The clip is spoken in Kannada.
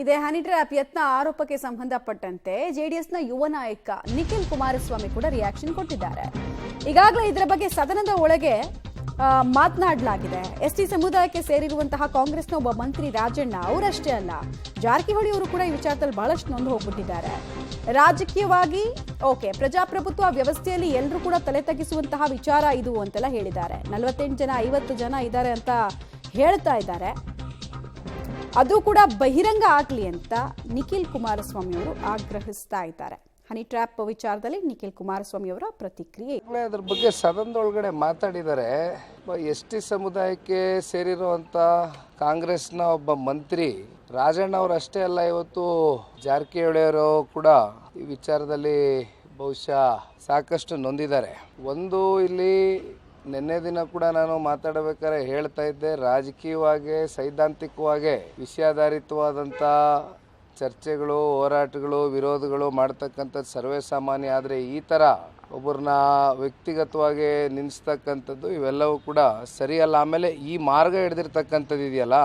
ಇದೇ ಹನಿ ಟ್ರ್ಯಾಪ್ ಯತ್ನ ಆರೋಪಕ್ಕೆ ಸಂಬಂಧಪಟ್ಟಂತೆ ಜೆಡಿಎಸ್ನ ಯುವ ನಾಯಕ ನಿಖಿಲ್ ಕುಮಾರಸ್ವಾಮಿ ಕೂಡ ರಿಯಾಕ್ಷನ್ ಕೊಟ್ಟಿದ್ದಾರೆ. ಈಗಾಗಲೇ ಇದರ ಬಗ್ಗೆ ಸದನದ ಒಳಗೆ ಮಾತನಾಡಲಾಗಿದೆ. ಎಸ್ಟಿ ಸಮುದಾಯಕ್ಕೆ ಸೇರಿರುವಂತಹ ಕಾಂಗ್ರೆಸ್ನ ಒಬ್ಬ ಮಂತ್ರಿ ರಾಜಣ್ಣ ಅವರಷ್ಟೇ ಅಲ್ಲ, ಜಾರಕಿಹೊಳಿ ಅವರು ಕೂಡ ಈ ವಿಚಾರದಲ್ಲಿ ಬಹಳಷ್ಟು ನೊಂದು ಹೋಗ್ಬಿಟ್ಟಿದ್ದಾರೆ. ರಾಜಕೀಯವಾಗಿ ಪ್ರಜಾಪ್ರಭುತ್ವ ವ್ಯವಸ್ಥೆಯಲ್ಲಿ ಎಲ್ಲರೂ ಕೂಡ ತಲೆ ತಗ್ಗಿಸುವಂತಹ ವಿಚಾರ ಇದು ಅಂತೆಲ್ಲ ಹೇಳಿದ್ದಾರೆ. 48 ಜನ 50 ಜನ ಇದ್ದಾರೆ ಅಂತ ಹೇಳ್ತಾ ಇದ್ದಾರೆ. ಅದು ಕೂಡ ಬಹಿರಂಗ ಆಗಲಿ ಅಂತ ನಿಖಿಲ್ ಕುಮಾರಸ್ವಾಮಿ ಅವರು ಆಗ್ರಹಿಸ್ತಾ ಇದ್ದಾರೆ. ಹನಿ ಟ್ರ್ಯಾಪ್ ವಿಚಾರದಲ್ಲಿ ನಿಖಿಲ್ ಕುಮಾರಸ್ವಾಮಿ ಅವರ ಪ್ರತಿಕ್ರಿಯೆ. ಅದ್ರ ಬಗ್ಗೆ ಸದನದೊಳಗಡೆ ಮಾತಾಡಿದರೆ ಎಸ್ಟಿ ಸಮುದಾಯಕ್ಕೆ ಸೇರಿರುವಂತ ಕಾಂಗ್ರೆಸ್ನ ಒಬ್ಬ ಮಂತ್ರಿ ರಾಜಣ್ಣ ಅವರು ಅಷ್ಟೇ ಅಲ್ಲ, ಇವತ್ತು ಜಾರಕಿಹೊಳಿ ಅವರು ಕೂಡ ಈ ವಿಚಾರದಲ್ಲಿ ಬಹುಶಃ ಸಾಕಷ್ಟು ನೊಂದಿದ್ದಾರೆ. ಒಂದು ಇಲ್ಲಿ ನಿನ್ನೆ ದಿನ ಕೂಡ ನಾನು ಮಾತಾಡಬೇಕಾದ್ರೆ ಹೇಳ್ತಾ ಇದ್ದೆ, ರಾಜಕೀಯವಾಗಿ ಸೈದ್ಧಾಂತಿಕವಾಗಿ ವಿಷಯಾಧಾರಿತವಾದಂಥ ಚರ್ಚೆಗಳು, ಹೋರಾಟಗಳು, ವಿರೋಧಗಳು ಮಾಡ್ತಕ್ಕಂಥದ್ದು ಸರ್ವೇ ಸಾಮಾನ್ಯ. ಆದರೆ ಈ ಥರ ಒಬ್ಬರನ್ನ ವ್ಯಕ್ತಿಗತವಾಗಿ ನಿಲ್ಲಿಸ್ತಕ್ಕಂಥದ್ದು ಇವೆಲ್ಲವೂ ಕೂಡ ಸರಿಯಲ್ಲ. ಆಮೇಲೆ ಈ ಮಾರ್ಗ ಹಿಡಿದಿರ್ತಕ್ಕಂಥದ್ದು ಇದೆಯಲ್ಲ,